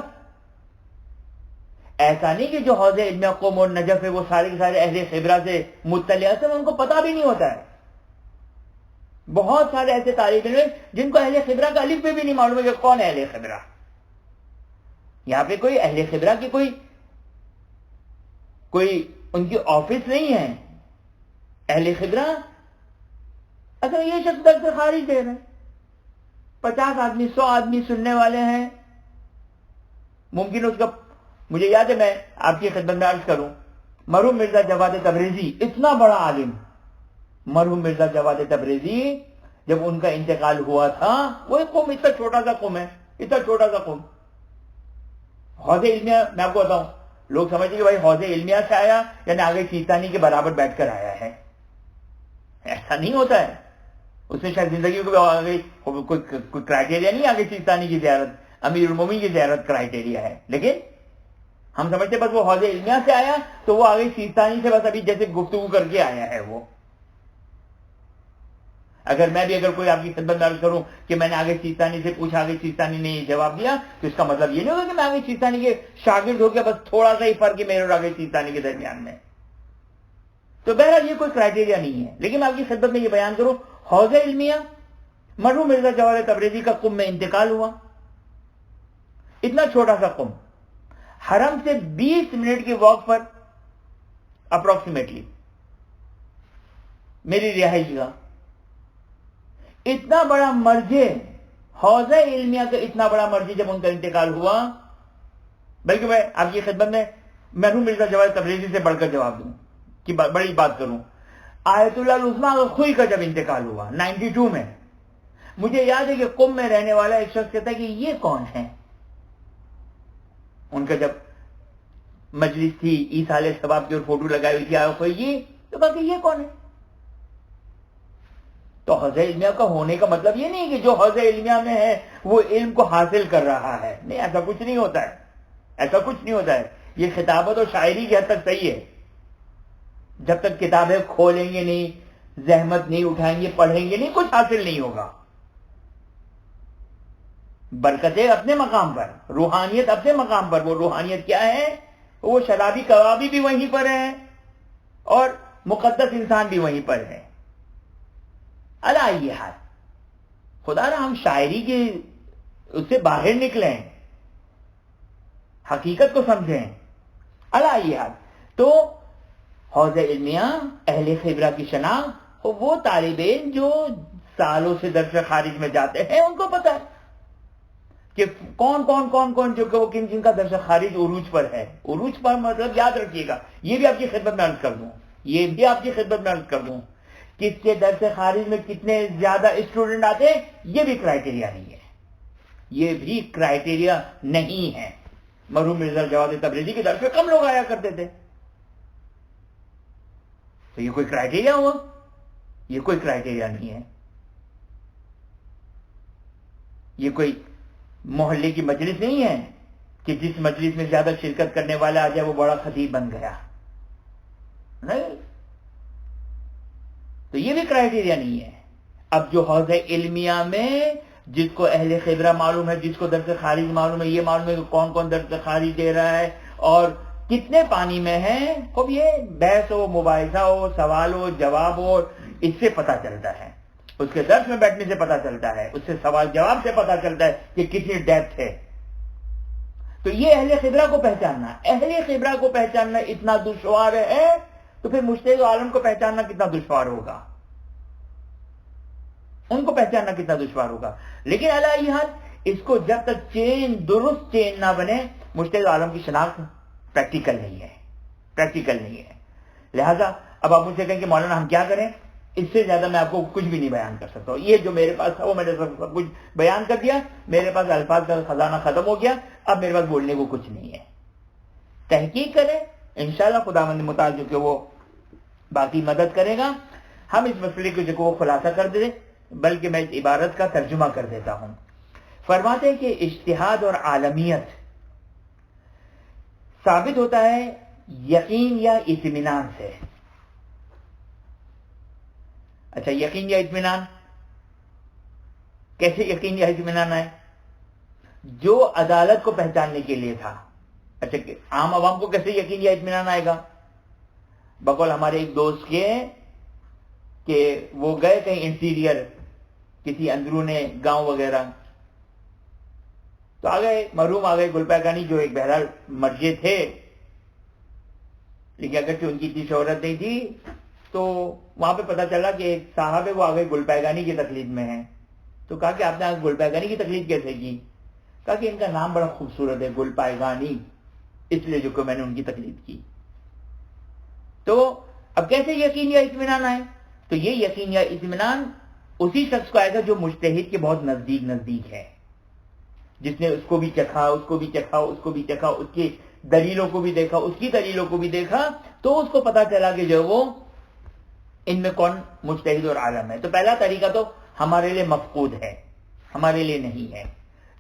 ایسا نہیں کہ جو حوزہ علمیہ قم اور نجف ہے وہ سارے کے سارے اہل خبرہ سے مطلع, اصل ان کو پتہ بھی نہیں ہوتا ہے. بہت سارے ایسے طالب علم جن کو اہل خبرہ کا الف بھی نہیں معلوم ہے کہ کون ہے اہل خبرہ. یہاں پہ کوئی اہل خبرہ کی کوئی ان کی آفس نہیں ہے. اہل خبرہ اصل یہ شخص درس خارج دے رہے ہیں, 50 آدمی 100 آدمی سننے والے ہیں. ممکن اس کا, مجھے یاد ہے میں آپ کی خدمت میں عرض کروں, مرحوم مرزا جواد تبریزی اتنا بڑا عالم, مرحوم مرزا جواد تبریزی جب ان کا انتقال ہوا تھا, وہ ایک قوم, اتنا چھوٹا سا قوم ہے, اتنا چھوٹا سا قوم. حوزہ علمیہ میں آپ کو بتاؤں, لوگ سمجھتے کہ بھائی حوزہ علمیہ سے آیا یعنی آگے سیستانی کے برابر بیٹھ کر آیا ہے. ایسا نہیں ہوتا ہے. اس نے شاید زندگی کو کوئی کرائٹیریا نہیں آگے سیستانی کی زیارت, امیر المومنین کی زیارت کرائٹیریا ہے، لیکن ہم سمجھتے بس وہ حوض علمیہ سے آیا تو وہ آگے سیستانی سے بس ابھی جیسے گفتگو کر کے آیا ہے وہ. اگر میں بھی اگر کوئی آپ کی خدمت میں عرض کروں کہ میں نے آگے سیستانی سے پوچھا، آگے سیستانی نے یہ جواب دیا، تو اس کا مطلب یہ نہیں ہوگا کہ میں آگے سیستانی کے شاگرد ہو گیا، بس تھوڑا سا ہی فرق ہے میرے اور آگے سیستانی کے درمیان میں. تو بہرحال یہ کوئی کرائٹیریا نہیں ہے، لیکن میں آپ کی خدمت میں یہ بیان کروں، حوض علمیہ مرحوم مرزا جواہر تبریزی کا قم میں انتقال ہوا. اتنا چھوٹا سا قم، حرم سے 20 منٹ کی واک پر اپروکسیمیٹلی میری رہائش گاہ. اتنا بڑا مرجع، حوض علمیہ کا اتنا بڑا مرجع جب ان کا انتقال ہوا، بلکہ میں آپ کی خدمت میں مرحوم مرزا جواہر تبریزی سے بڑھ کر جواب دوں کہ بڑی بات کروں، آیت اللہ العظمیٰ خوئی کا جب انتقال ہوا 92 میں، مجھے یاد ہے کہ قم میں رہنے والا ایک شخص کہتا ہے کہ یہ کون ہے. ان کا جب مجلس تھی ایصال ثواب کی اور فوٹو لگائی ہوئی تھی آیا کوئی یہ، تو کہا کہ یہ کون ہے. تو حوض علمیہ کا ہونے کا مطلب یہ نہیں کہ جو حوض علمیہ میں ہے وہ علم کو حاصل کر رہا ہے، نہیں، ایسا کچھ نہیں ہوتا ہے، ایسا کچھ نہیں ہوتا ہے. یہ خطابت اور شاعری کی حد تک صحیح ہے، جب تک کتابیں کھولیں گے نہیں، زحمت نہیں اٹھائیں گے، پڑھیں گے نہیں، کچھ حاصل نہیں ہوگا. برکتیں اپنے مقام پر، روحانیت اپنے مقام پر. وہ روحانیت کیا ہے؟ وہ شرابی کبابی بھی وہیں پر ہیں اور مقدس انسان بھی وہیں پر ہے. اللہ حال خدا را ہم شاعری کے اس سے باہر نکلیں، حقیقت کو سمجھیں. اللہ حال تو حوض علمیہ اہل خبرہ کی شناخت، وہ طالب علم جو سالوں سے درس خارج میں جاتے ہیں ان کو پتہ ہے کہ کون جو کہ وہ کن کا درس خارج عروج پر ہے. عروج پر مطلب یاد رکھیے گا، یہ بھی آپ کی خدمت میں عرض کر دوں، کس کے درس خارج میں کتنے زیادہ اسٹوڈنٹ آتے ہیں یہ بھی کرائٹیریا نہیں ہے. مرحوم مرزا جواہر تبریزی کے درس میں کم لوگ آیا کرتے تھے، تو یہ کوئی کرائٹیریا ہوا؟ یہ کوئی کرائٹیریا نہیں ہے. یہ کوئی محلے کی مجلس نہیں ہے کہ جس مجلس میں زیادہ شرکت کرنے والا آ جائے وہ بڑا خطیب بن گیا، نہیں. تو یہ بھی کرائٹیریا نہیں ہے. اب جو حوض علمیہ میں جس کو اہل خبرہ معلوم ہے، جس کو درس خارج معلوم ہے، یہ معلوم ہے کہ کون درس خارج دے رہا ہے اور کتنے پانی میں ہیں، خوب یہ بحث ہو، مباحثہ ہو، سوال ہو، جواب ہو، اس سے پتہ چلتا ہے. اس کے درس میں بیٹھنے سے پتہ چلتا ہے، اس سے سوال جواب سے پتہ چلتا ہے کہ کتنی ڈیپتھ ہے. تو یہ اہل خبرہ کو پہچاننا اتنا دشوار ہے، تو پھر مجتہد عالم کو پہچاننا کتنا دشوار ہوگا، ان کو پہچاننا کتنا دشوار ہوگا. لیکن علی حال اس کو جب تک درست چین نہ بنے، مجتہد عالم کی شناخت پریکٹیکل نہیں ہے. لہذا اب آپ مجھ سے کہیں کہ مولانا ہم کیا کریں؟ اس سے زیادہ میں آپ کو کچھ بھی نہیں بیان کر سکتا ہوں. یہ جو میرے پاس تھا وہ میں نے سب کچھ بیان کر دیا، میرے پاس الفاظ کا خزانہ ختم ہو گیا، اب میرے پاس بولنے کو کچھ نہیں ہے. تحقیق کریں، انشاءاللہ خداوند متعال جو کہ وہ باقی مدد کرے گا، ہم اس مسئلے کو جو کہ وہ خلاصہ کر دیں، بلکہ میں اس عبارت کا ترجمہ کر دیتا ہوں. فرماتے ہیں کہ اجتہاد اور عالمیت ثابت ہوتا ہے یقین یا اطمینان سے. اچھا، یقین یا اطمینان کیسے؟ یقین یا اطمینان ہے جو عدالت کو پہچاننے کے لیے تھا. اچھا، عام عوام کو کیسے یقین یا اطمینان آئے گا؟ بقول ہمارے ایک دوست کے کہ وہ گئے کہیں انٹیریئر کسی اندرون گاؤں وغیرہ، تو مرحوم آ گئے گلپائگانی جو ایک بہرحال مرجع تھے، لیکن اگرچہ ان کی اتنی شہرت نہیں تھی، تو وہاں پہ پتہ چلا کہ ایک صاحب ہے وہ آ گئے گلپائگانی کی تقلید میں ہیں. تو کہا کہ آپ نے گلپائگانی کی تقلید کیسے کی؟ کہا کہ ان کا نام بڑا خوبصورت ہے گلپائگانی، اس لیے جو کہ میں نے ان کی تقلید کی. تو اب کیسے یقین یا اطمینان آئے؟ تو یہ یقین یا اطمینان اسی شخص کو آئے گا جو مجتہد کے بہت نزدیک ہے، جس نے اس کو بھی چکھا، اس کو بھی چکھا، اس کی دلیلوں کو بھی دیکھا، اس کی دلیلوں کو بھی دیکھا، تو اس کو پتا چلا کہ جو وہ ان میں کون مجتہد اور عالم ہے. تو پہلا طریقہ تو ہمارے لیے مفقود ہے، ہمارے لیے نہیں ہے.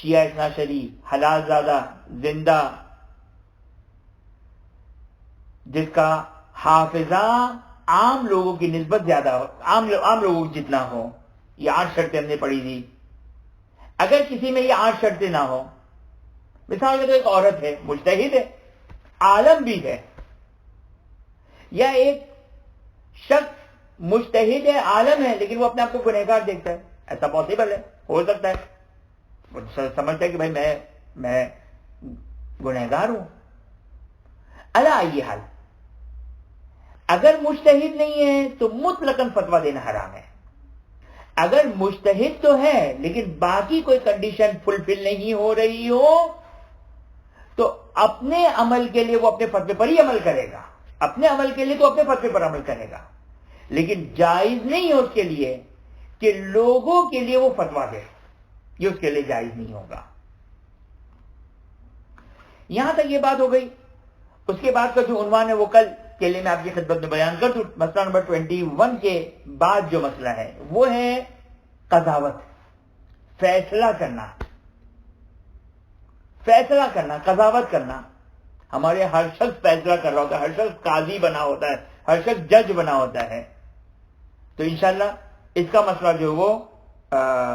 شیعہ اثنا عشری حلال زادہ زندہ جس کا حافظہ عام لوگوں کی نسبت زیادہ ہو، عام لوگوں کی جتنا ہو، یہ 8 شرطیں ہم نے پڑھی تھی. اگر کسی میں یہ 8 شرطیں نہ ہو، مثال کے تو ایک عورت ہے، مجتہد ہے، عالم بھی ہے، یا ایک شخص مجتہد ہے، عالم ہے، لیکن وہ اپنے آپ کو گنہگار دیکھتا ہے، ایسا پاسبل ہے، ہو سکتا ہے، وہ سمجھتا ہے کہ بھائی میں گنہگار ہوں. علی ای حال اگر مجتہد نہیں ہے تو مطلقاً فتویٰ دینا حرام ہے. اگر مجتہد تو ہے لیکن باقی کوئی کنڈیشن فلفل نہیں ہو رہی ہو تو اپنے عمل کے لیے وہ اپنے فتوے پر ہی عمل کرے گا، اپنے عمل کے لیے تو اپنے فتوے پر عمل کرے گا، لیکن جائز نہیں ہے اس کے لیے کہ لوگوں کے لیے وہ فتویٰ دے، یہ اس کے لیے جائز نہیں ہوگا. یہاں تک یہ بات ہو گئی. اس کے بعد کا جو عنوان ہے وہ کل کے لیے میں آپ کی خدمت میں بیان کر دوں. مسئلہ نمبر 21 کے بعد جو مسئلہ ہے وہ ہے قضاوت، فیصلہ کرنا، قضاوت کرنا. ہمارے ہر شخص فیصلہ کر رہا ہوتا ہے، ہر شخص قاضی بنا ہوتا ہے، ہر شخص جج بنا ہوتا ہے. تو انشاءاللہ اس کا مسئلہ جو وہ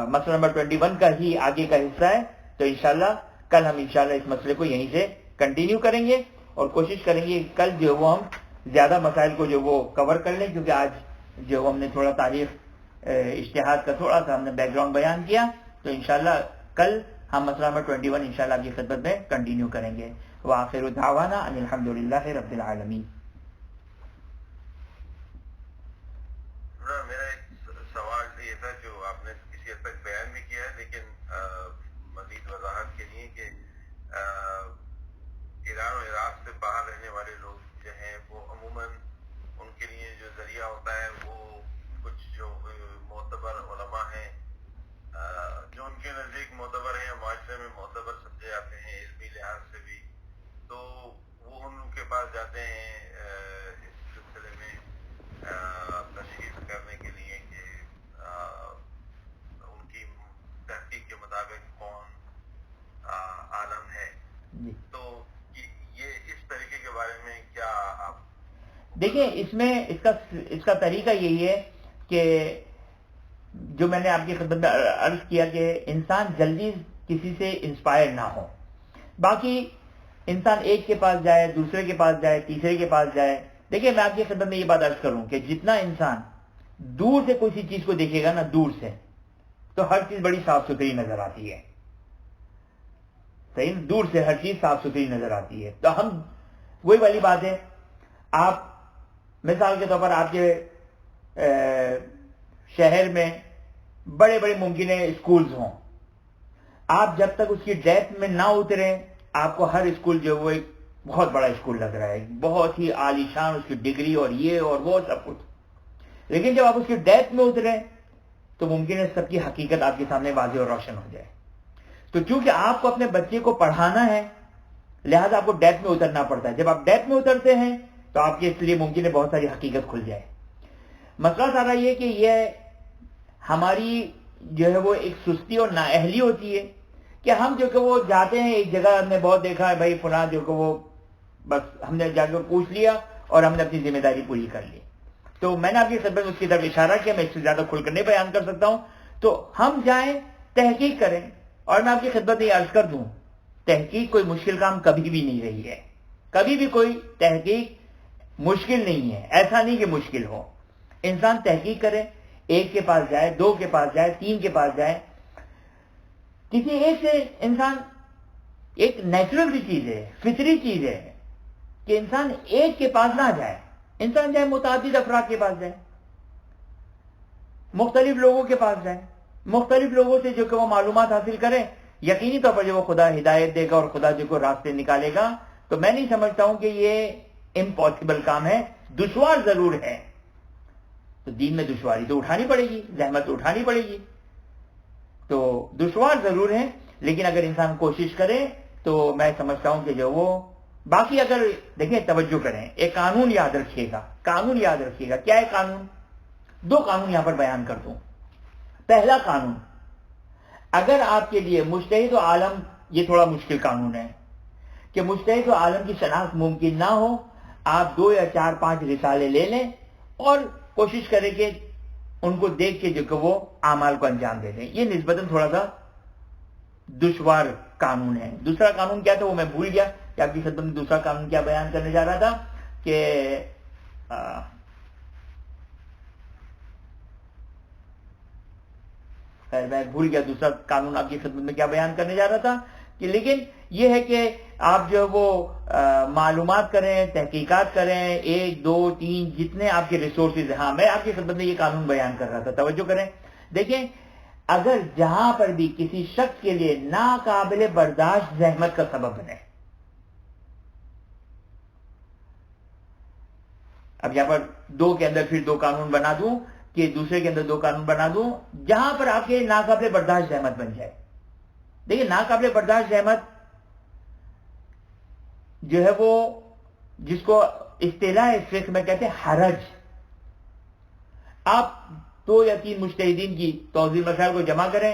مسئلہ نمبر 21 کا ہی آگے کا حصہ ہے. تو انشاءاللہ کل ہم انشاءاللہ اس مسئلے کو یہیں سے کنٹینیو کریں گے اور کوشش کریں گے کل جو وہ ہم زیادہ مسائل کو جو وہ کور کر لیں، کیونکہ آج جو ہم نے تھوڑا تاریخ اجتہاد کا تھوڑا سا ہم نے بیک گراؤنڈ بیان کیا. تو انشاءاللہ کل ہم مسئلہ نمبر 21 انشاءاللہ آپ کی خدمت میں کنٹینیو کریں گے. وآخر دعوانا ان الحمدللہ رب العالمین. میرا ایک سوال یہ تھا جو آپ نے کسی حد تک بیان بھی کیا ہے، لیکن مزید وضاحت کے لیے کہ ایران اور عراق سے باہر رہنے والے لوگ جو ہیں وہ عموماً ان کے لیے جو ذریعہ ہوتا ہے وہ کچھ جو معتبر علماء ہیں جو ان کے نزدیک معتبر ہیں، معاشرے میں معتبر سمجھے جاتے ہیں علمی لحاظ سے بھی، تو وہ ان کے پاس جاتے ہیں اس سلسلے میں تشخیص کرنے کے لیے کہ ان کی تحقیق کے مطابق کون عالم ہے. تو یہ اس طریقے کے بارے میں کیا آپ دیکھیں، اس میں اس کا طریقہ یہی ہے کہ جو میں نے آپ کی خدمت میں عرض کیا کہ انسان جلدی کسی سے انسپائر نہ ہو. باقی انسان ایک کے پاس جائے، دوسرے کے پاس جائے، تیسرے کے پاس جائے. دیکھیں، میں آپ کی خدمت میں یہ بات عرض کروں کہ جتنا انسان دور سے کوئی سی چیز کو دیکھے گا نا، دور سے، تو ہر چیز بڑی صاف ستھری نظر آتی ہے. صحیح، دور سے ہر چیز صاف ستھری نظر آتی ہے. تو ہم وہی والی بات ہے، آپ مثال کے طور پر آپ کے شہر میں بڑے بڑے ممکن ہے اسکولز ہوں، آپ جب تک اس کی ڈیپتھ میں نہ اتریں آپ کو ہر اسکول جو وہ ایک بہت بڑا اسکول لگ رہا ہے، بہت ہی عالی شان اس کی ڈگری اور یہ اور وہ سب کچھ. لیکن جب آپ اس کی ڈیپتھ میں اتریں تو ممکن ہے سب کی حقیقت آپ کے سامنے واضح اور روشن ہو جائے. تو چونکہ آپ کو اپنے بچے کو پڑھانا ہے لہذا آپ کو ڈیپتھ میں اترنا پڑتا ہے. جب آپ ڈیپتھ میں اترتے ہیں تو آپ کے اس لیے ممکن ہے بہت ساری حقیقت کھل جائے. مسئلہ سارا یہ کہ یہ ہماری جو ہے وہ ایک سستی اور نااہلی ہوتی ہے کہ ہم جو کہ وہ جاتے ہیں ایک جگہ، ہم نے بہت دیکھا ہے بھائی فلاں جو کہ وہ بس ہم نے جا کے پوچھ لیا اور ہم نے اپنی ذمہ داری پوری کر لی. تو میں نے آپ کی خدمت میں اس کی طرف اشارہ کیا، میں اس سے زیادہ کھل کر نہیں بیان کر سکتا ہوں. تو ہم جائیں، تحقیق کریں. اور میں آپ کی خدمت میں یہ عرض کر دوں، تحقیق کوئی مشکل کام کبھی بھی نہیں رہی ہے. کبھی بھی کوئی تحقیق مشکل نہیں ہے، ایسا نہیں کہ مشکل ہو. انسان تحقیق کرے، ایک کے پاس جائے، 2 کے پاس جائے، 3 کے پاس جائے. کسی ایک سے انسان، ایک نیچرل بھی چیز ہے، فطری چیز ہے کہ انسان ایک کے پاس نہ جائے، انسان جائے متعدد افراد کے پاس جائے، مختلف لوگوں کے پاس جائے، مختلف لوگوں سے جو کہ وہ معلومات حاصل کریں. یقینی طور پر جو وہ خدا ہدایت دے گا اور خدا جو کو راستے نکالے گا. تو میں نہیں سمجھتا ہوں کہ یہ امپاسبل کام ہے، دشوار ضرور ہے. تو دین میں دشواری تو اٹھانی پڑے گی، زحمت اٹھانی پڑے گی. تو دشوار ضرور ہے، لیکن اگر انسان کوشش کرے تو میں سمجھتا ہوں کہ جو وہ باقی اگر دیکھیں توجہ کریں، ایک قانون یاد رکھیے گا، قانون یاد رکھیے گا. کیا ہے قانون؟ 2 قانون یہاں پر بیان کر دوں. پہلا قانون، اگر آپ کے لیے مجتہد و عالم، یہ تھوڑا مشکل قانون ہے کہ مجتہد و عالم کی شناخت ممکن نہ ہو، آپ 2 یا 4 5 رسالے لے لیں اور کوشش کریں کہ ان کو دیکھ کے جو کہ وہ اعمال کو انجام دے دیں. یہ نسبتاً تھوڑا سا دشوار قانون ہے. دوسرا قانون کیا تھا وہ میں بھول گیا کہ آپ کی خدمت میں دوسرا قانون کیا بیان کرنے جا رہا تھا کہ میں بھول گیا دوسرا قانون آپ کی خدمت میں کیا بیان کرنے جا رہا تھا کہ لیکن یہ ہے کہ آپ جو وہ معلومات کریں، تحقیقات کریں، 1 2 3 جتنے آپ کے ریسورسز ہیں. ہاں میں آپ کی خدمت میں یہ قانون بیان کر رہا تھا، توجہ کریں. دیکھیں اگر جہاں پر بھی کسی شخص کے لیے ناقابل برداشت زحمت کا سبب بنے، اب یہاں پر 2 کے اندر پھر 2 قانون بنا دوں کہ دوسرے کے اندر 2 قانون بنا دوں جہاں پر آپ کے ناقابل برداشت زحمت بن جائے. دیکھیں ناقابل برداشت زحمت جو ہے وہ جس کو اصطلاح فقہ میں کہتے ہیں حرج. آپ 2 یا 3 مجتہدین کی توضیح مسائل کو جمع کریں.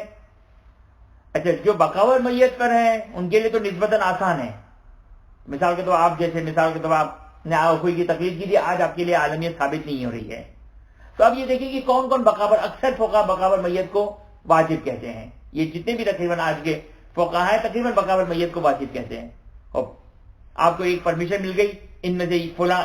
اچھا جو بقاور میت پر ہیں ان کے لیے تو نسبتاً آسان ہے. مثال کے طور آپ جیسے مثال کے طور آپ نے آنکھوں کی تکلیف کی تھی، آج آپ کے لیے عالمیت ثابت نہیں ہو رہی ہے، تو اب یہ دیکھیں کہ کون کون بقاور، اکثر فقہا بقاور میت کو واجب کہتے ہیں. یہ جتنے بھی تقریباً آج کے فقہا ہیں تقریباً بقاور میت کو واجب کہتے ہیں. اور آپ کو ایک پرمیشن مل گئی ان میں سے فلاں